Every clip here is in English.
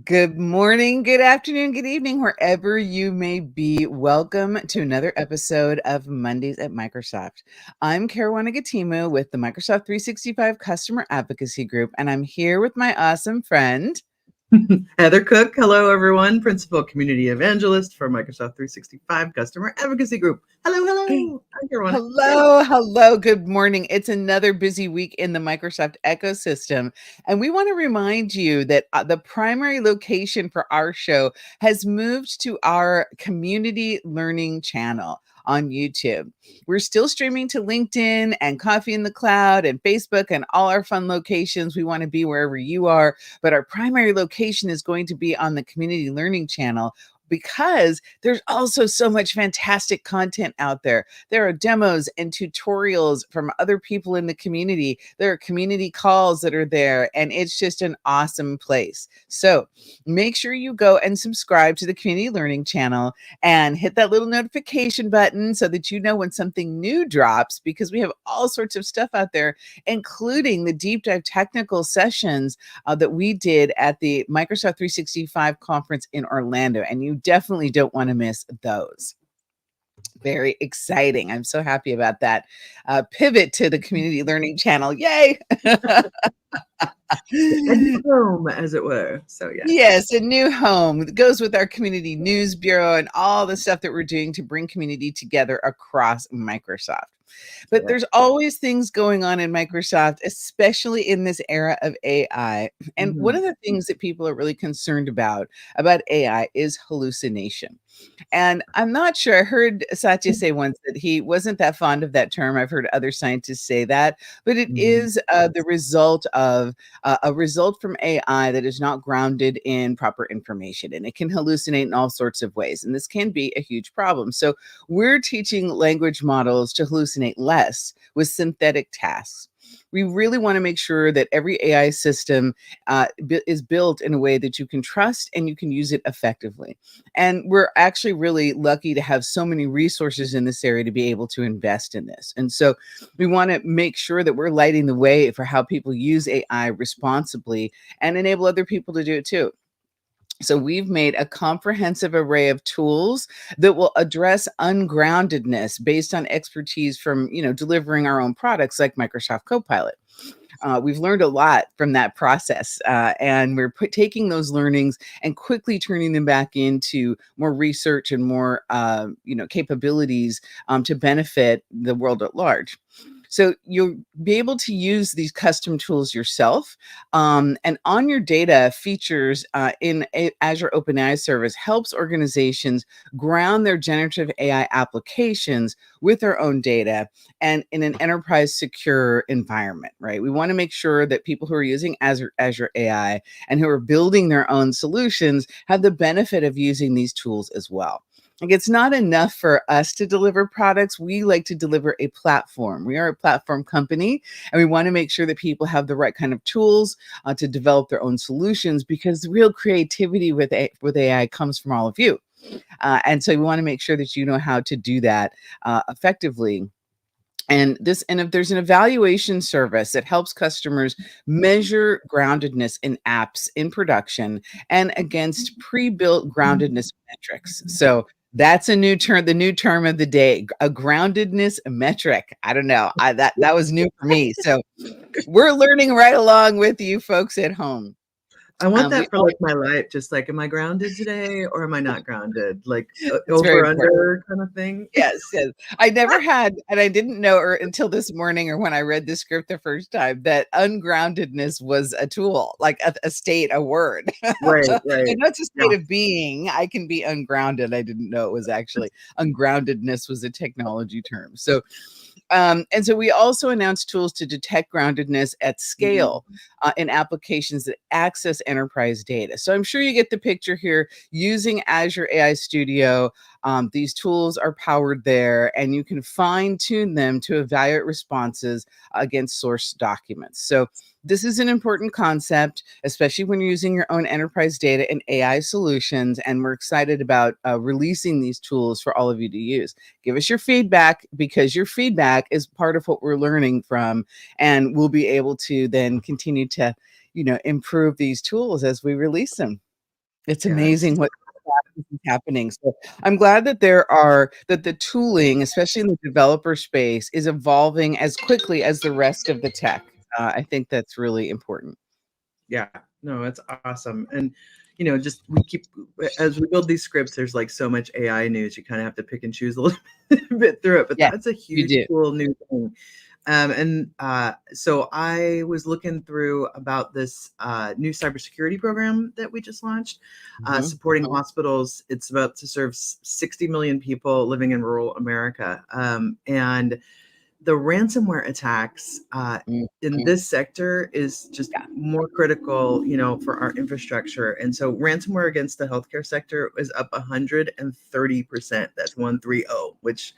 Good morning, good afternoon, good evening, wherever you may be. Welcome to another episode of Mondays at Microsoft. I'm Karuana Gatimu with the Microsoft 365 Customer Advocacy Group, and I'm here with my awesome friend. Heather Cook. Hello, everyone. Principal Community Evangelist for Microsoft 365 Customer Advocacy Group. Hello, hello. Hi, Karuana. Hello, good morning. It's another busy week in the Microsoft ecosystem. And we want to remind you that the primary location for our show has moved to our community learning channel on YouTube. We're still streaming to LinkedIn and Coffee in the Cloud and Facebook and all our fun locations. We want to be wherever you are, but our primary location is going to be on the community learning channel because there's also so much fantastic content out there. There are demos and tutorials from other people in the community. There are community calls that are there, and it's just an awesome place. So make sure you go and subscribe to the Community Learning channel and hit that little notification button so that you know when something new drops, because we have all sorts of stuff out there, including the deep dive technical sessions that we did at the Microsoft 365 conference in Orlando. And you definitely don't want to miss those. Very exciting. I'm so happy about that. Pivot to the community learning channel. Yay. A new home, as it were. So, yeah. Yes, a new home. It goes with our community news bureau and all the stuff that we're doing to bring community together across Microsoft. But there's always things going on in Microsoft, especially in this era of AI. And one of the things that people are really concerned about AI is hallucination. And I'm not sure. I heard Satya say once that he wasn't that fond of that term. I've heard other scientists say that, but it is the result of a result from AI that is not grounded in proper information, and it can hallucinate in all sorts of ways. And this can be a huge problem. So we're teaching language models to hallucinate less with synthetic tasks. We really want to make sure that every AI system is built in a way that you can trust and you can use it effectively. And we're actually really lucky to have so many resources in this area to be able to invest in this. And so we want to make sure that we're lighting the way for how people use AI responsibly and enable other people to do it too. So we've made a comprehensive array of tools that will address ungroundedness based on expertise from, delivering our own products like Microsoft Copilot. We've learned a lot from that process, and we're taking those learnings and quickly turning them back into more research and more, capabilities to benefit the world at large. So you'll be able to use these custom tools yourself. And on your data, features in Azure OpenAI service helps organizations ground their generative AI applications with their own data and in an enterprise secure environment, right? We want to make sure that people who are using Azure AI and who are building their own solutions have the benefit of using these tools as well. Like, it's not enough for us to deliver products. We like to deliver a platform. We are a platform company, and we want to make sure that people have the right kind of tools to develop their own solutions, because the real creativity with AI comes from all of you. And so we want to make sure that you know how to do that effectively. And if there's an evaluation service that helps customers measure groundedness in apps in production and against pre-built groundedness metrics. So that's a new term, the new term of the day, a groundedness metric. I don't know. That was new for me. So we're learning right along with you folks at home. I want that for my life. Just like, am I grounded today or am I not grounded? Like over under kind of thing. Yes. I never had, and I didn't know until this morning or when I read the script the first time, that ungroundedness was a tool, like a state, a word. Right. I know it's a state of being. I can be ungrounded. I didn't know it was actually ungroundedness was a technology term. So and so we also announced tools to detect groundedness at scale in applications that access enterprise data. So I'm sure you get the picture here. Using Azure AI Studio, these tools are powered there, and you can fine tune them to evaluate responses against source documents. So this is an important concept, especially when you're using your own enterprise data and AI solutions. And we're excited about releasing these tools for all of you to use. Give us your feedback, because your feedback is part of what we're learning from, and we'll be able to then continue to, improve these tools as we release them. It's Yeah, amazing what is happening. So I'm glad that that the tooling, especially in the developer space, is evolving as quickly as the rest of the tech. I think that's really important. yeah, no, it's awesome. And just we keep as we build these scripts, there's like so much AI news. You kind of have to pick and choose a little bit through it, but Yeah, that's a you huge, do. cool new thing. So I was looking through about this new cybersecurity program that we just launched, Mhm. supporting hospitals. It's about to serve 60 million people living in rural America. And the ransomware attacks in Mhm. this sector is just Yeah. more critical, for our infrastructure. And so ransomware against the healthcare sector is up 130%. That's 130, which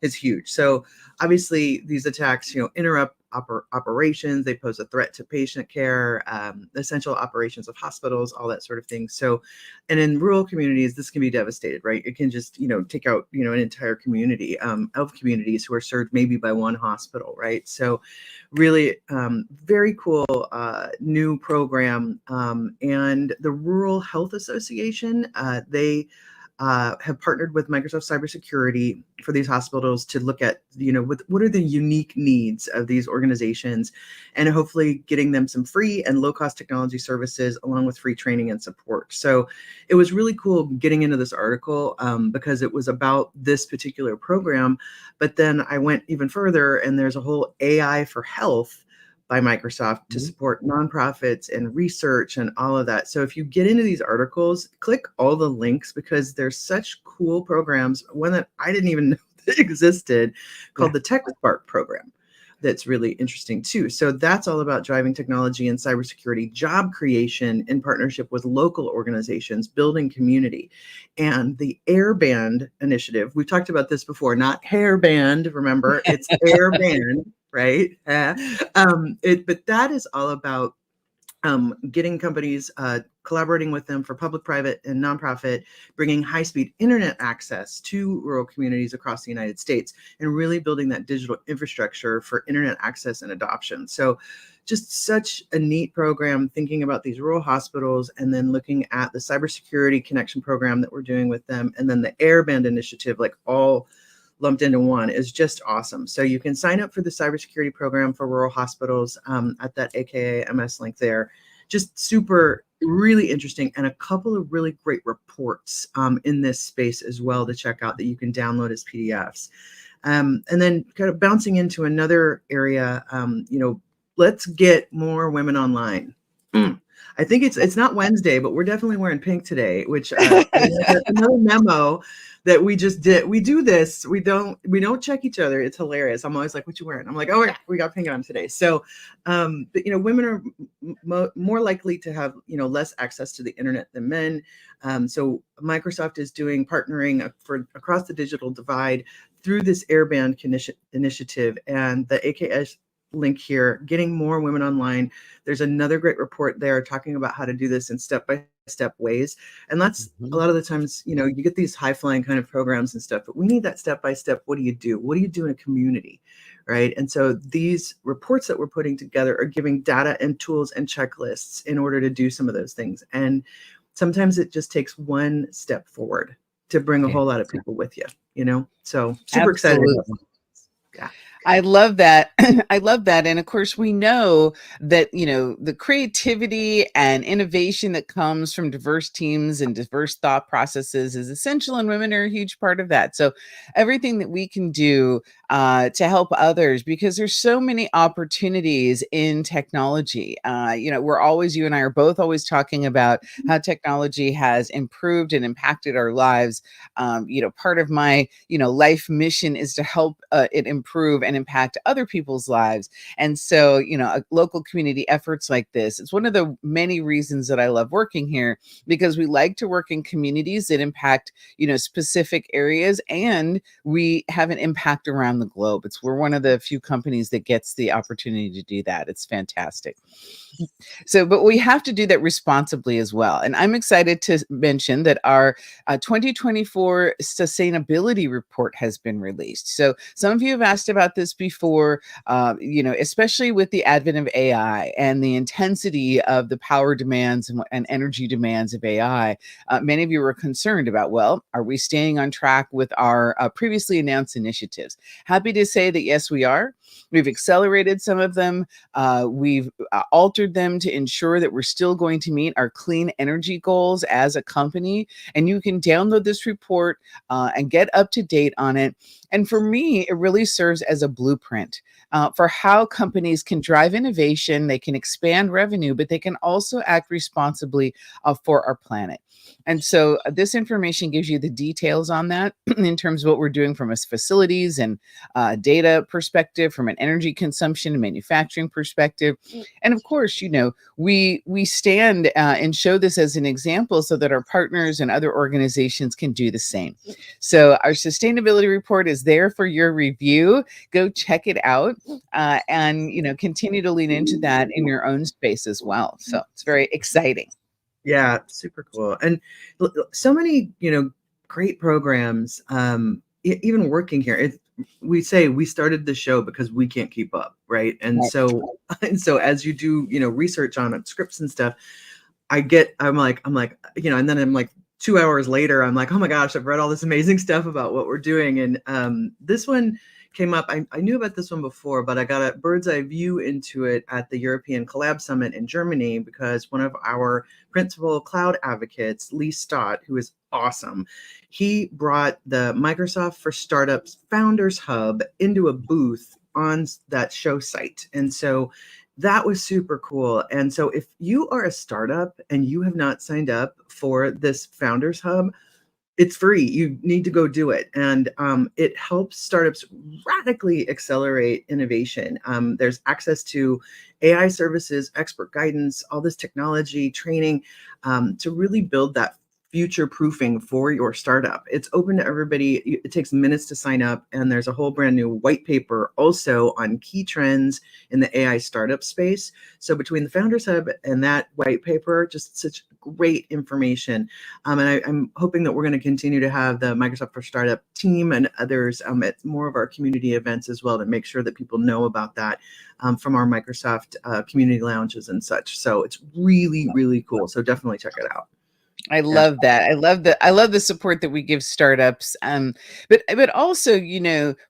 is huge. So obviously these attacks, interrupt operations. They pose a threat to patient care, essential operations of hospitals, all that sort of thing. So, and in rural communities, this can be devastated, right? It can just, take out, an entire community of communities who are served maybe by one hospital, right? So really very cool new program. And the Rural Health Association, they have partnered with Microsoft Cybersecurity for these hospitals to look at, what are the unique needs of these organizations, and hopefully getting them some free and low cost technology services along with free training and support. So it was really cool getting into this article because it was about this particular program. But then I went even further, and there's a whole AI for health by Microsoft to Mhm. support nonprofits and research and all of that. So if you get into these articles, click all the links because there's such cool programs. One that I didn't even know that existed Yeah. called the Tech Spark program. That's really interesting too. So that's all about driving technology and cybersecurity job creation in partnership with local organizations, building community. And the Airband initiative, we've talked about this before, not hairband, remember, it's Airband, right? But that is all about getting companies, collaborating with them for public, private, and nonprofit, bringing high-speed internet access to rural communities across the United States, and really building that digital infrastructure for internet access and adoption. So just such a neat program, thinking about these rural hospitals, and then looking at the cybersecurity connection program that we're doing with them, and then the Airband initiative, like all lumped into one, is just awesome. So you can sign up for the cybersecurity program for rural hospitals at that AKA MS link there. Just super, really interesting, and a couple of really great reports in this space as well to check out that you can download as PDFs. And then kind of bouncing into another area, let's get more women online. I think it's not Wednesday, but we're definitely wearing pink today, which another memo that we just did. We do this. We don't check each other. It's hilarious. I'm always like, "What you wearing?" I'm like, "Oh yeah, we got pink on today." So, but women are more likely to have less access to the internet than men. So Microsoft is doing partnering for across the digital divide through this Airband initiative, and the AKS link here, getting more women online. There's another great report there talking about how to do this in step-by-step ways. And that's a Mhm. lot of the times, you get these high-flying kind of programs and stuff, but we need that step-by-step. What do you do? What do you do in a community? Right. And so these reports that we're putting together are giving data and tools and checklists in order to do some of those things. And sometimes it just takes one step forward to bring a Yeah. whole lot of people with you. So super excited about Absolutely. that. Yeah. I love that. I love that. And of course, we know that, the creativity and innovation that comes from diverse teams and diverse thought processes is essential, and women are a huge part of that. So, everything that we can do to help others, because there's so many opportunities in technology. You and I are both always talking about how technology has improved and impacted our lives. Part of my, life mission is to help it improve and impact other people's lives. And so, local community efforts like this, it's one of the many reasons that I love working here, because we like to work in communities that impact, specific areas, and we have an impact around around the globe. We're one of the few companies that gets the opportunity to do that. It's fantastic. So, but we have to do that responsibly as well. And I'm excited to mention that our 2024 sustainability report has been released. So, some of you have asked about this before, especially with the advent of AI and the intensity of the power demands and energy demands of AI. Many of you were concerned about, well, are we staying on track with our previously announced initiatives? Happy to say that yes, we are. We've accelerated some of them. We've altered them to ensure that we're still going to meet our clean energy goals as a company. And you can download this report and get up to date on it. And for me, it really serves as a blueprint for how companies can drive innovation, they can expand revenue, but they can also act responsibly for our planet. And so this information gives you the details on that in terms of what we're doing from a facilities and data perspective, from an energy consumption and manufacturing perspective. And of course, we stand and show this as an example so that our partners and other organizations can do the same. So our sustainability report is there for your review. Go check it out and continue to lean into that in your own space as well. So it's very exciting. Yeah, super cool. And so many, great programs, even working here. We say we started the show because we can't keep up, right? And Right. so and so as you do, research on it, scripts and stuff, I'm like, and then I'm like 2 hours later, I'm like, oh my gosh, I've read all this amazing stuff about what we're doing. And this one came up. I knew about this one before, but I got a bird's eye view into it at the European Collab Summit in Germany because one of our principal cloud advocates, Lee Stott, who is awesome, he brought the Microsoft for Startups Founders Hub into a booth on that show site. And so that was super cool. And so if you are a startup and you have not signed up for this Founders Hub, it's free. You need to go do it. And it helps startups radically accelerate innovation. There's access to AI services, expert guidance, all this technology training to really build that future proofing for your startup. It's open to everybody. It takes minutes to sign up. And there's a whole brand new white paper also on key trends in the AI startup space. So between the Founders Hub and that white paper, just such great information. And I'm hoping that we're going to continue to have the Microsoft for Startup team and others at more of our community events as well to make sure that people know about that from our Microsoft community lounges and such. So it's really, really cool. So definitely check it out. I Yeah. love that. I love the support that we give startups. But also,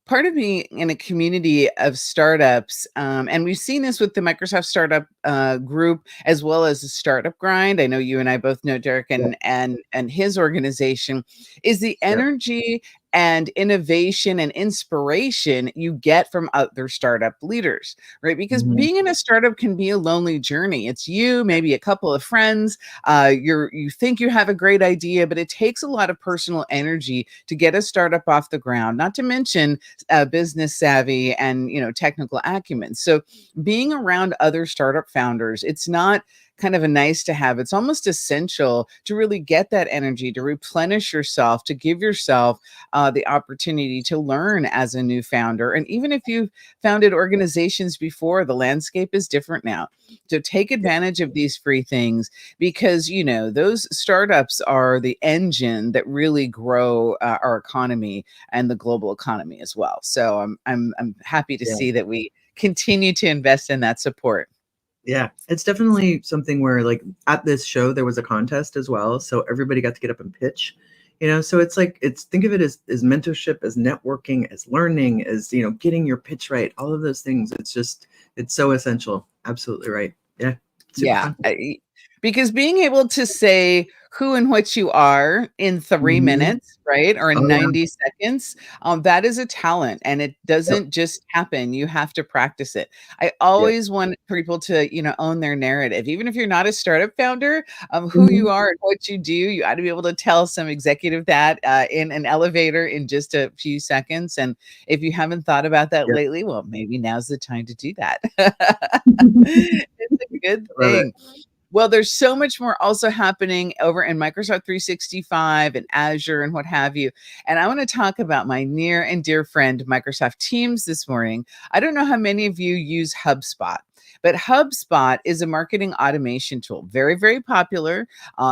part of being in a community of startups, and we've seen this with the Microsoft Startup group as well as the Startup Grind. I know you and I both know Derek and his organization, is the energy and innovation and inspiration you get from other startup leaders, right? Because being in a startup can be a lonely journey. It's you, maybe a couple of friends. You think you have a great idea, but it takes a lot of personal energy to get a startup off the ground, not to mention business savvy and technical acumen. So being around other startup founders, it's not kind of a nice to have. It's almost essential to really get that energy, to replenish yourself, to give yourself the opportunity to learn as a new founder. And even if you've founded organizations before, the landscape is different now. So take advantage of these free things because, those startups are the engine that really grow our economy and the global economy as well. So I'm happy to see that we continue to invest in that support. Yeah, it's definitely something where like at this show, there was a contest as well. So everybody got to get up and pitch, so it's like, think of it as mentorship, as networking, as learning, as, getting your pitch right, all of those things. It's so essential. Absolutely right. Yeah. Super Yeah, fun. because being able to say who and what you are in 3 Mhm. minutes, right, or in Oh, yeah. 90 seconds, that is a talent, and it Yep. doesn't just happen. You have to practice it. I Yep. always want people to, own their narrative. Even if you're not a startup founder, who Mhm. you are and what you do, you ought to be able to tell some executive that in an elevator in just a few seconds. And if you haven't thought about that Yep. lately, well, maybe now's the time to do that. It's a good Love it. thing. Well, there's so much more also happening over in Microsoft 365 and Azure and what have you. And I want to talk about my near and dear friend, Microsoft Teams, this morning. I don't know how many of you use HubSpot, but HubSpot is a marketing automation tool. Very, very popular,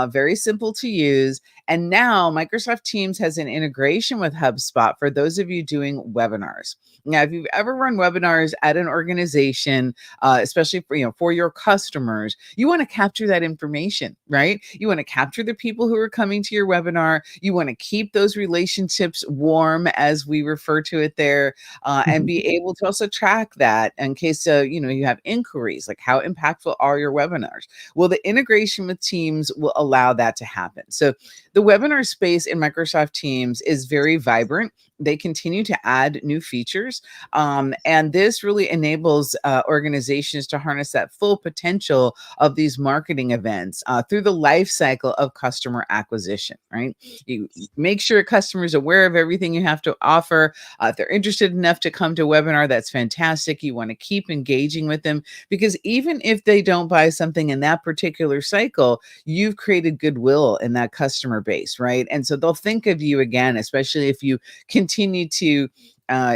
very simple to use. And now Microsoft Teams has an integration with HubSpot for those of you doing webinars. Now, if you've ever run webinars at an organization, especially for for your customers, you want to capture that information, right? You want to capture the people who are coming to your webinar. You want to keep those relationships warm, as we refer to it there, and be able to also track that in case you have inquiries like how impactful are your webinars. Well, the integration with Teams will allow that to happen. So the webinar space in Microsoft Teams is very vibrant. They continue to add new features. And this really enables organizations to harness that full potential of these marketing events through the life cycle of customer acquisition, right? You make sure customers are aware of everything you have to offer. If they're interested enough to come to a webinar, that's fantastic. You want to keep engaging with them, because even if they don't buy something in that particular cycle, you've created goodwill in that customer base, right? And so they'll think of you again, especially if you continue to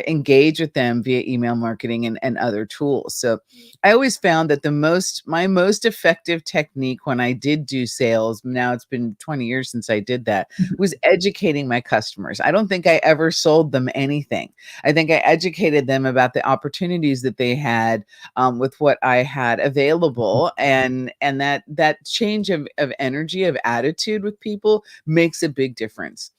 engage with them via email marketing and other tools. So I always found that my most effective technique when I did do sales, now it's been 20 years since I did that, was educating my customers. I don't think I ever sold them anything. I think I educated them about the opportunities that they had with what I had available, and that change of energy, of attitude with people makes a big difference.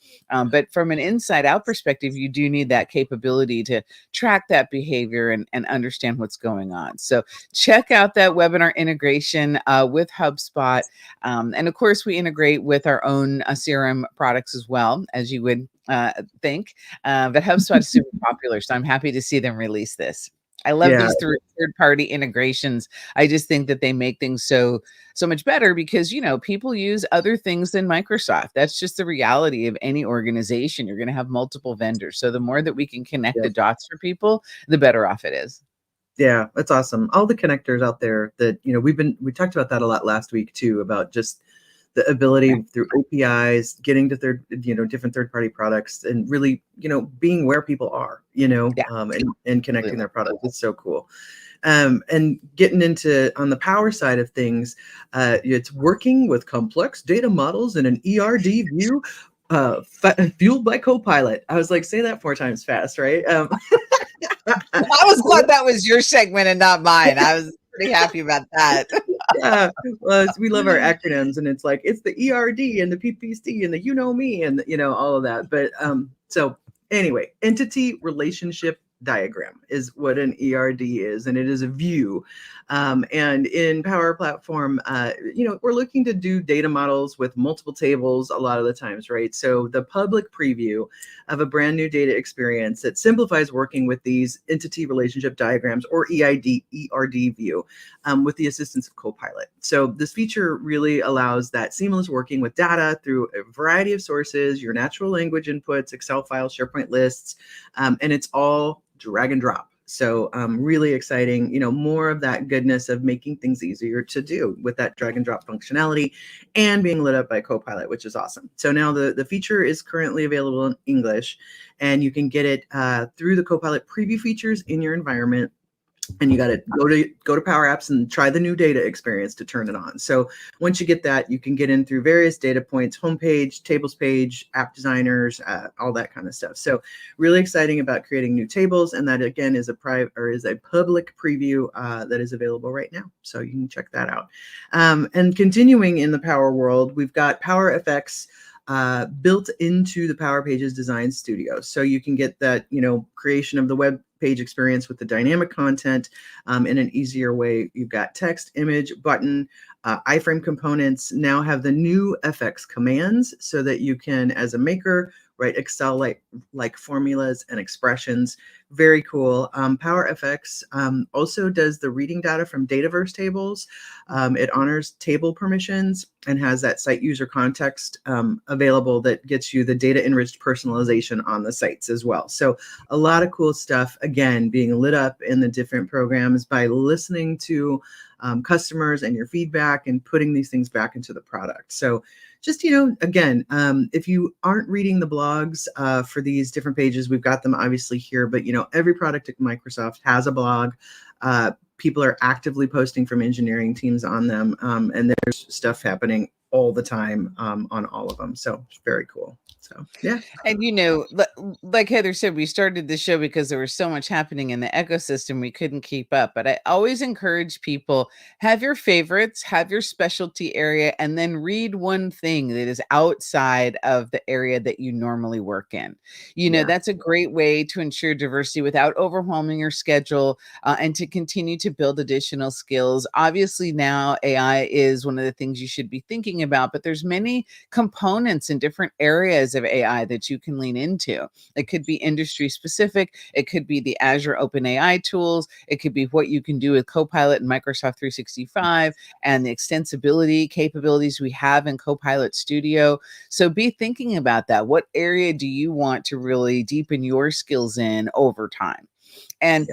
But from an inside out perspective, you do need that capability to track that behavior and understand what's going on. So check out that webinar integration with HubSpot. And of course, we integrate with our own CRM products as well, as you would think. But HubSpot is super popular, so I'm happy to see them release this. I love Yeah. these third-party integrations. I just think that they make things so much better, because people use other things than Microsoft. That's just the reality of any organization. You're going to have multiple vendors. So the more that we can connect the Yes. dots for people, the better off it is. Yeah, that's awesome. All the connectors out there that, we talked about that a lot last week too, about just the ability through APIs, getting to different third-party products, and really, being where people are, Yeah, and connecting absolutely. their products. It's so cool. And getting into on the power side of things, it's working with complex data models in an ERD view, fueled by Copilot. I was like, say that 4 times fast, right? I was glad that was your segment and not mine. I was pretty happy about that. Yeah, well, we love our acronyms, and it's like it's the ERD and the PPC and the me and all of that. But so anyway, entity relationship diagram is what an ERD is, and it is a view. And in Power Platform, we're looking to do data models with multiple tables a lot of the times, right? So the public preview of a brand new data experience that simplifies working with these entity relationship diagrams, or ERD view, with the assistance of Copilot. So this feature really allows that seamless working with data through a variety of sources, your natural language inputs, Excel files, SharePoint lists, and it's all drag and drop. So really exciting, more of that goodness of making things easier to do with that drag and drop functionality, and being lit up by Copilot, which is awesome. So now the feature is currently available in English, and you can get it through the Copilot preview features in your environment. And you got to go to Power Apps and try the new data experience to turn it on. So once you get that, you can get in through various data points, homepage, tables page, app designers, all that kind of stuff. So really exciting about creating new tables, and that again is a public preview that is available right now. So you can check that out. And continuing in the Power world, we've got Power FX built into the Power Pages Design Studio. So you can get that, creation of the web page experience with the dynamic content in an easier way. You've got text, image, button, iframe components now have the new FX commands, so that you can, as a maker, write Excel like formulas and expressions, Very cool. PowerFX also does the reading data from Dataverse tables. It honors table permissions and has that site user context available that gets you the data enriched personalization on the sites as well. So a lot of cool stuff, again, being lit up in the different programs by listening to customers and your feedback and putting these things back into the product. So just, again, if you aren't reading the blogs for these different pages, we've got them obviously here, but, every product at Microsoft has a blog. People are actively posting from engineering teams on them, and there's stuff happening all the time on all of them. So it's very cool. So, yeah. And like Heather said, we started the show because there was so much happening in the ecosystem we couldn't keep up. But I always encourage people, have your favorites, have your specialty area, and then read one thing that is outside of the area that you normally work in. Yeah. That's a great way to ensure diversity without overwhelming your schedule, and to continue to build additional skills. Obviously, now AI is one of the things you should be thinking about, but there's many components in different areas of AI that you can lean into. It could be industry specific. It could be the Azure OpenAI tools. It could be what you can do with Copilot and Microsoft 365 and the extensibility capabilities we have in Copilot Studio. So be thinking about that. What area do you want to really deepen your skills in over time? And,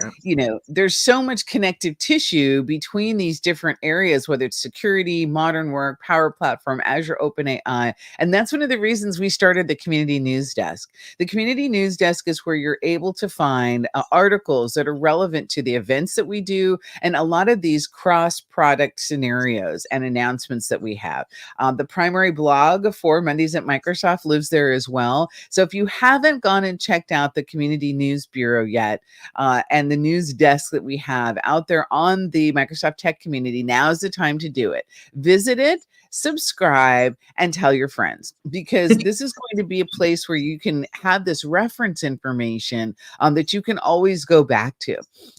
there's so much connective tissue between these different areas, whether it's security, modern work, Power Platform, Azure OpenAI. And that's one of the reasons we started the Community News Desk. The Community News Desk is where you're able to find articles that are relevant to the events that we do and a lot of these cross-product scenarios and announcements that we have. The primary blog for Mondays at Microsoft lives there as well. So if you haven't gone and checked out the Community News Bureau yet, and the news desk that we have out there on the Microsoft Tech community, now is the time to do it. Visit it, subscribe, and tell your friends, because this is going to be a place where you can have this reference information that you can always go back to.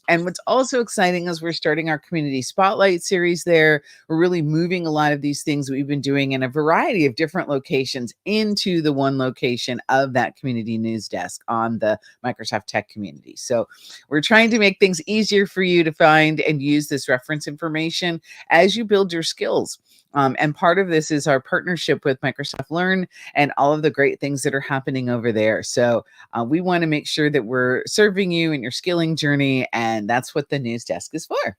And what's also exciting is we're starting our community spotlight series there. We're really moving a lot of these things that we've been doing in a variety of different locations into the one location of that community news desk on the Microsoft Tech community. So we're trying to make things easier for you to find and use this reference information as you build your skills. And part of this is our partnership with Microsoft Learn and all of the great things that are happening over there. So we want to make sure that we're serving you in your skilling journey, and that's what the news desk is for.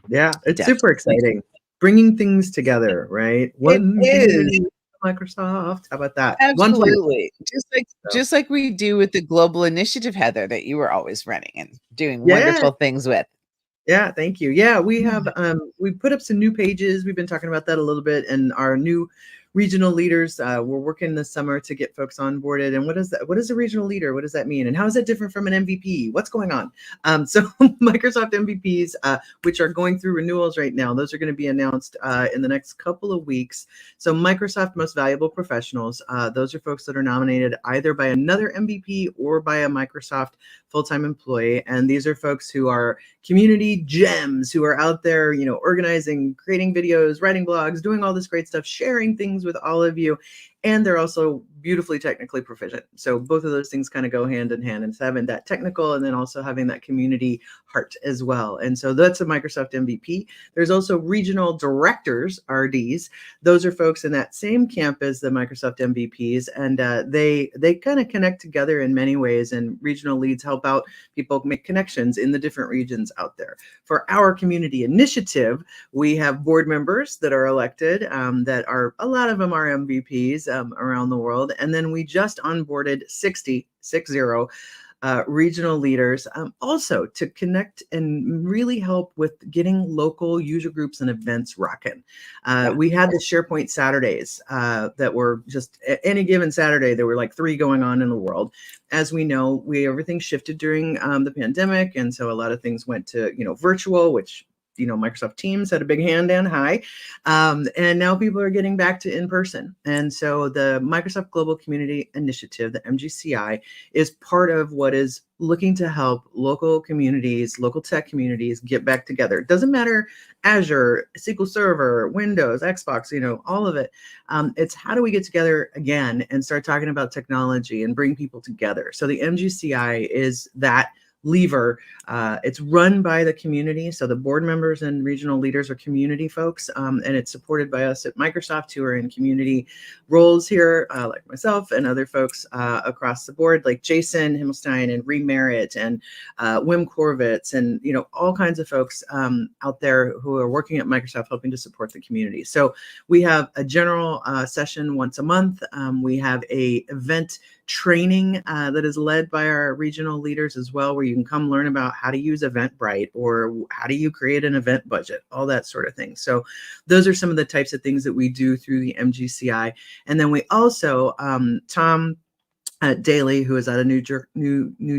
Yeah, it's Definitely. super exciting. Bringing things together, right? One community, Microsoft. How about that? Absolutely. Just like we do with the global initiative, Heather, that you were always running and doing wonderful things with. Yeah, thank you. Yeah, we have we put up some new pages. We've been talking about that a little bit, and our new regional leaders. We're working this summer to get folks onboarded. And what is that? What is a regional leader? What does that mean? And how is that different from an MVP? What's going on? So Microsoft MVPs, which are going through renewals right now, those are going to be announced in the next couple of weeks. So Microsoft Most Valuable Professionals, those are folks that are nominated either by another MVP or by a Microsoft full-time employee. And these are folks who are community gems, who are out there, organizing, creating videos, writing blogs, doing all this great stuff, sharing things with all of you. And they're also beautifully technically proficient. So both of those things kind of go hand in hand, and having that technical and then also having that community heart as well. And so that's a Microsoft MVP. There's also regional directors, RDs. Those are folks in that same camp as the Microsoft MVPs. And they kind of connect together in many ways, and regional leads help out people make connections in the different regions out there. For our community initiative, we have board members that are elected, that are, a lot of them are MVPs around the world. And then we just onboarded 60 regional leaders, also to connect and really help with getting local user groups and events rocking. We had the SharePoint Saturdays that were just any given Saturday. There were like 3 going on in the world. As we know, everything shifted during the pandemic, and so a lot of things went to virtual, which Microsoft Teams had a big hand in high. And now people are getting back to in-person. And so the Microsoft Global Community Initiative, the MGCI, is part of what is looking to help local communities, local tech communities get back together. It doesn't matter Azure, SQL Server, Windows, Xbox, all of it. It's how do we get together again and start talking about technology and bring people together. So the MGCI is that lever. It's run by the community. So the board members and regional leaders are community folks. And it's supported by us at Microsoft, who are in community roles here, like myself and other folks across the board, like Jason Himmelstein and Ree Merritt and Wim Corvitz, and all kinds of folks out there who are working at Microsoft helping to support the community. So we have a general session once a month. We have a event training that is led by our regional leaders as well, where you can come learn about how to use Eventbrite or how do you create an event budget, all that sort of thing. So those are some of the types of things that we do through the MGCI. And then we also, Tom Daly, who is out of New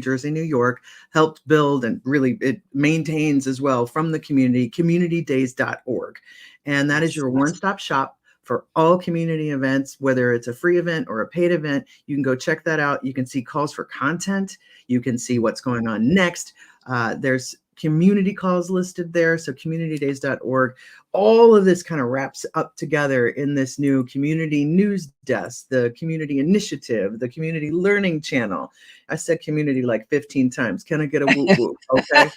Jersey, New York, helped build, and really it maintains as well from the community, communitydays.org. And that is your one-stop shop for all community events, whether it's a free event or a paid event. You can go check that out. You can see calls for content. You can see what's going on next. There's community calls listed there. So communitydays.org. All of this kind of wraps up together in this new community news desk, the community initiative, the community learning channel. I said community like 15 times. Can I get a whoop whoop? Okay.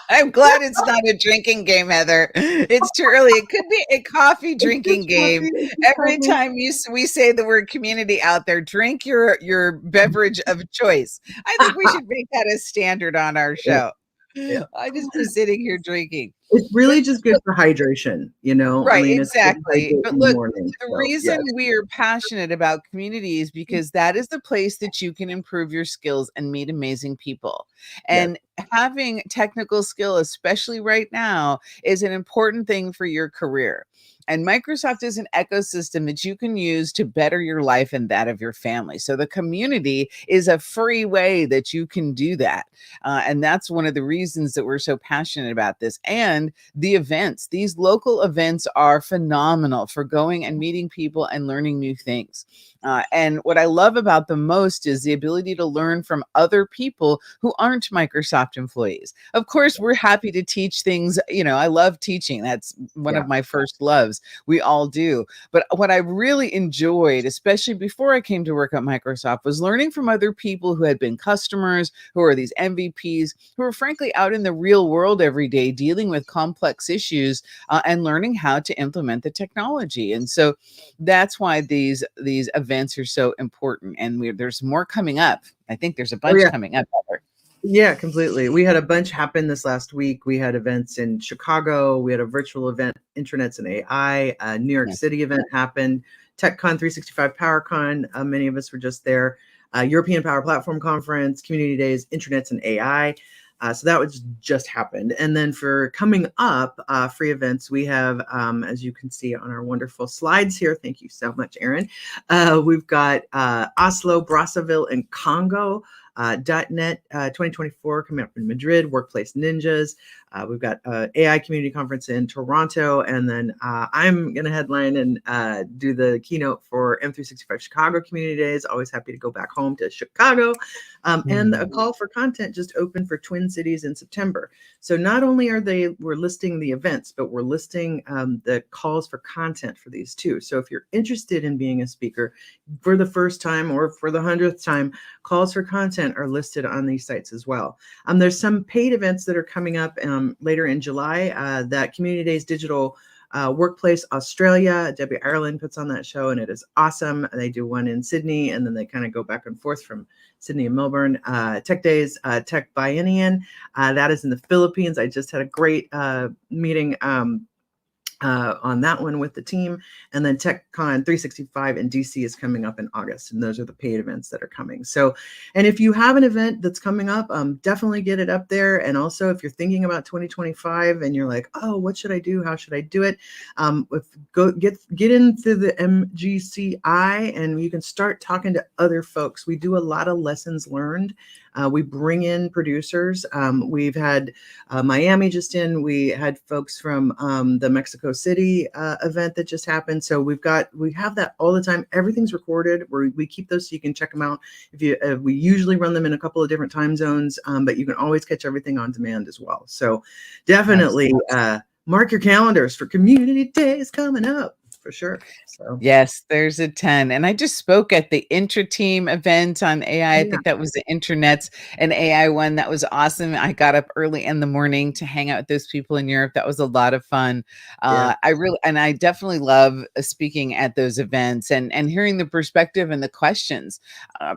I'm glad it's not a drinking game, Heather. It's too early. It could be a coffee drinking game. Every time we say the word community out there, drink your beverage of choice. I think we should make that a standard on our show. Yeah. I just be sitting here drinking. It's really just good for hydration, Right, I mean, exactly. But look, the reason yes. we are passionate about community is because that is the place that you can improve your skills and meet amazing people. And having technical skill, especially right now, is an important thing for your career. And Microsoft is an ecosystem that you can use to better your life and that of your family. So the community is a free way that you can do that. And that's one of the reasons that we're so passionate about this. And the events, these local events are phenomenal for going and meeting people and learning new things. And what I love about them most is the ability to learn from other people who aren't Microsoft employees. Of course, we're happy to teach things. I love teaching. That's one of my first loves. We all do. But what I really enjoyed, especially before I came to work at Microsoft, was learning from other people who had been customers, who are these MVPs, who are frankly out in the real world every day dealing with complex issues and learning how to implement the technology. And so that's why these events are so important. And there's more coming up. I think there's a bunch coming up. Yeah, completely. We had a bunch happen this last week. We had events in Chicago. We had a virtual event, Intranets and AI. A New York City event happened. TechCon 365, PowerCon. Many of us were just there. European Power Platform Conference, Community Days, Intranets and AI. So that was just happened. And then for coming up, free events, we have, as you can see on our wonderful slides here, thank you so much, Aaron. We've got Oslo, Brazzaville, and Congo. .NET 2024 coming up in Madrid, Workplace Ninjas. We've got AI Community Conference in Toronto, and then I'm going to headline and do the keynote for M365 Chicago Community Days. Always happy to go back home to Chicago. And a call for content just opened for Twin Cities in September. So not only we're listing the events, but we're listing the calls for content for these too. So if you're interested in being a speaker for the first time or for the 100th time, calls for content are listed on these sites as well. There's some paid events that are coming up later in July. That Community Days Digital Workplace Australia, Debbie Ireland puts on that show, and it is awesome. They do one in Sydney, and then they kind of go back and forth from Sydney and Melbourne. Tech Days, Tech Biennium, that is in the Philippines. I just had a great meeting on that one with the team. And then TechCon 365 in DC is coming up in August. And those are the paid events that are coming. So, and if you have an event that's coming up, definitely get it up there. And also if you're thinking about 2025 and you're like, oh, what should I do? How should I do it? Get into the MGCI and you can start talking to other folks. We do a lot of lessons learned. We bring in producers. We've had Miami just in. We had folks from the Mexico City event that just happened. So we have that all the time. Everything's recorded. We keep those so you can check them out. We usually run them in a couple of different time zones, but you can always catch everything on demand as well. So definitely mark your calendars for Community Days coming up. for sure. So Yes, there's a ton. And I just spoke at the Intra-Team event on AI. I yeah, think that was the Internet's an AI one. That was awesome. I got up early in the morning to hang out with those people in Europe. That was a lot of fun. yeah, I definitely love speaking at those events and hearing the perspective and the questions,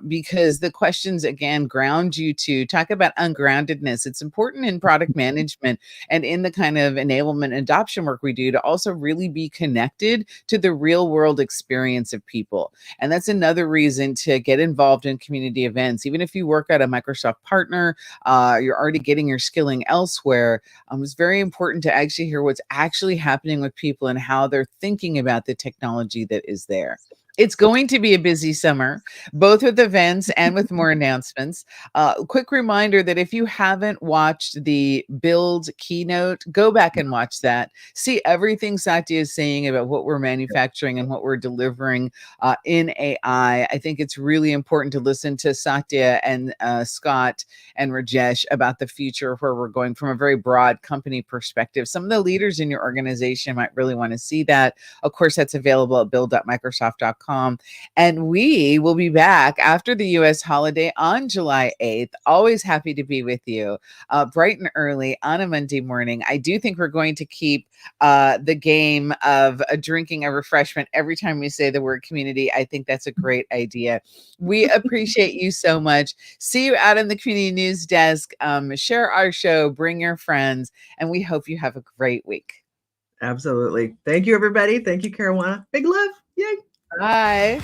because the questions again ground you to talk about ungroundedness. It's important in product management and in the kind of enablement and adoption work we do to also really be connected to the real world experience of people. And that's another reason to get involved in community events. Even if you work at a Microsoft partner, you're already getting your skilling elsewhere. It's very important to actually hear what's actually happening with people and how they're thinking about the technology that is there. It's going to be a busy summer, both with events and with more announcements. Quick reminder that if you haven't watched the Build keynote, go back and watch that. See everything Satya is saying about what we're manufacturing and what we're delivering in AI. I think it's really important to listen to Satya and Scott and Rajesh about the future of where we're going from a very broad company perspective. Some of the leaders in your organization might really want to see that. Of course, that's available at build.microsoft.com. And we will be back after the US holiday on July 8th. Always happy to be with you bright and early on a Monday morning. I do think we're going to keep the game of drinking a refreshment every time we say the word community. I think that's a great idea. We appreciate you so much. See you out in the community news desk. Share our show, bring your friends, and we hope you have a great week. absolutely. Thank you, everybody. Thank you, Caruana. Big love. Yay. Bye.